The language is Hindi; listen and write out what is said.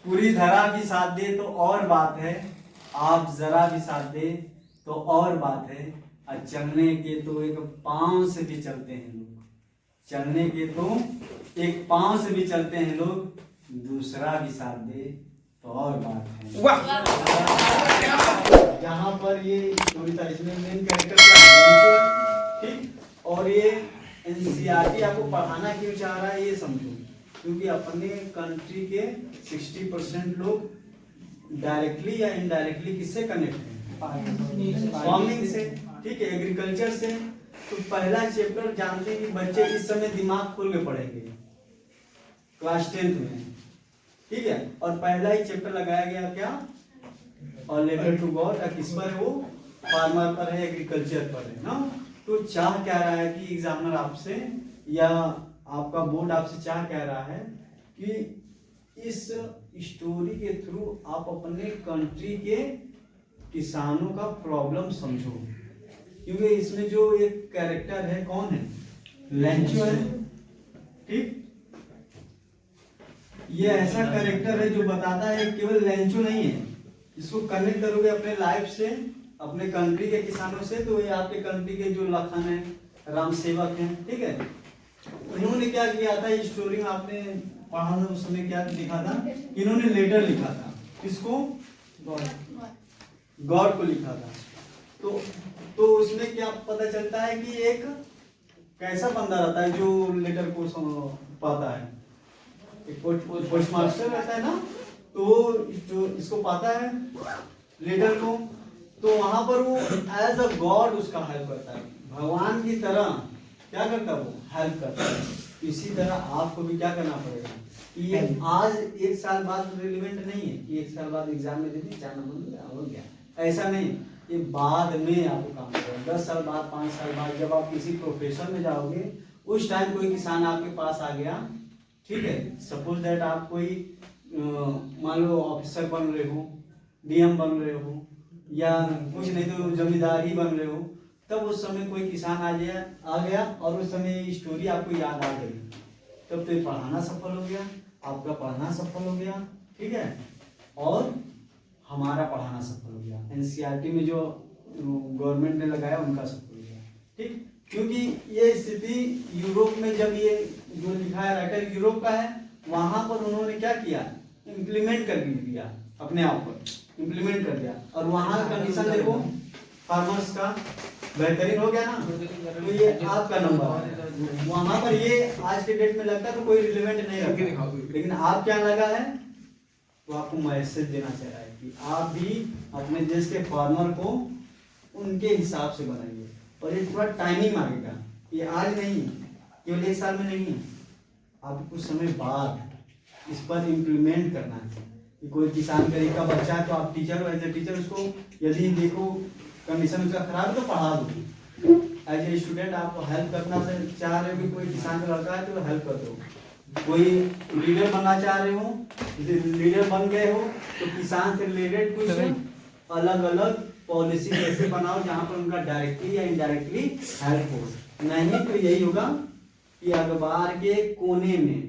पूरी धरा भी साथ दे तो और बात है, आप जरा भी साथ दे तो और बात है। और चलने के तो एक पांव से भी चलते हैं लोग, चलने के तो एक पांव से भी चलते हैं लोग, दूसरा भी साथ दे तो और बात है। यहाँ पर ये स्टोरी था, इसमें मेन कैरेक्टर क्या, ठीक। और ये एनसीईआरटी आपको पढ़ाना क्यों चाह रहा है ये समझो, क्योंकि अपने कंट्री के 60% लोग डायरेक्टली या इनडायरेक्टली किससे कनेक्ट हैं, फार्मिंग से, ठीक है, एग्रीकल्चर से। तो पहला चैप्टर जानते हैं कि बच्चे इस समय दिमाग खोल के पढ़ेंगे क्लास 10th में, ठीक है। और पहला ही चैप्टर लगाया गया क्या, और लेटर टू गॉड, किस पर है वो, फार्मर पर है, एग्रीकल्चर पर है ना। तो चाह क्या रहा है कि एग्जामिनर आपसे या आपका बोर्ड आपसे चाह कह रहा है कि इस स्टोरी के थ्रू आप अपने कंट्री के किसानों का प्रॉब्लम समझो, क्योंकि इसमें जो एक कैरेक्टर है कौन है, लेंचो है, ठीक। ये ऐसा कैरेक्टर है जो बताता है केवल लेंचो नहीं है, इसको कनेक्ट करोगे अपने लाइफ से, अपने कंट्री के किसानों से, तो ये आपके कंट्री के जो लखन है, राम सेवक हैं, ठीक है। इन्होंने क्या किया था, इस स्टोरी में आपने पढ़ा था उस समय क्या लिखा था, इन्होंने लेटर लिखा था, किसको, गॉड को लिखा था। तो उसमें क्या पता चलता है कि एक कैसा बंदा रहता है जो लेटर को पाता है, एक पोस्ट मास्टर रहता है ना, तो जो इसको पाता है लेटर को, तो वहां पर वो एज अ गॉड उसका हेल्प करता है, भगवान की तरह क्या करता है, वो हेल्प करता है। इसी तरह आपको भी क्या करना पड़ेगा कि ये आज एक साल बाद रिलेवेंट नहीं है कि एक साल बाद एग्जाम में दे दी 4 नंबर हो गया, ऐसा नहीं। ये बाद में आपको काम करेगा, 10 साल बाद, 5 साल बाद, जब आप किसी प्रोफेशन में जाओगे, उस टाइम कोई किसान आपके पास आ गया, ठीक है, सपोज दैट आप कोई मान लो ऑफिसर बन रहे हो, डीएम बन रहे हो, या कुछ नहीं तो जमींदार ही बन रहे हो, तब उस समय कोई किसान आ गया और उस समय स्टोरी आपको याद आ गई, तब तो पढ़ाना सफल हो गया, आपका पढ़ना सफल हो गया, ठीक है, और हमारा पढ़ाना सफल हो गया, एनसीईआरटी में जो गवर्नमेंट ने लगाया उनका सफल हो गया, ठीक। क्योंकि ये स्थिति यूरोप में, जब ये जो लिखा है राइटर यूरोप का है, वहां पर उन्होंने क्या किया, इम्प्लीमेंट कर दिया, अपने आप पर इम्प्लीमेंट कर दिया, और वहां का कंडीशन देखो फार्मर्स का बेहतरीन हो गया ना, तो ये आपका नंबर है। वहां पर ये आज के डेट में लगता है तो कोई रिलेवेंट नहीं रखा, लेकिन आप क्या लगा है, तो आपको मैसेज देना चाह रहा है कि आप भी अपने देश के फार्मर को उनके हिसाब से बनाइए, और ये थोड़ा टाइमिंग मांगेगा, ये आज नहीं, केवल 1 साल में नहीं, आपको कुछ समय बाद इस पर इम्प्लीमेंट करना है। कि कोई किसान गरीब का बच्चा है तो आप टीचर, एज ए टीचर उसको यदि देखो कंडीशन उसका खराब है तो पढ़ा दो, एज ए स्टूडेंट आप हेल्प करना चाह रहे हो कि कोई किसान का लड़का है तो हेल्प कर दो, कोई लीडर बनना चाह रहे हो, लीडर बन गए हो तो किसान से रिलेटेड कुछ अलग अलग पॉलिसी कैसे बनाओ जहां पर उनका डायरेक्टली या इनडायरेक्टली हेल्प हो। नहीं तो यही होगा कि अखबार के कोने में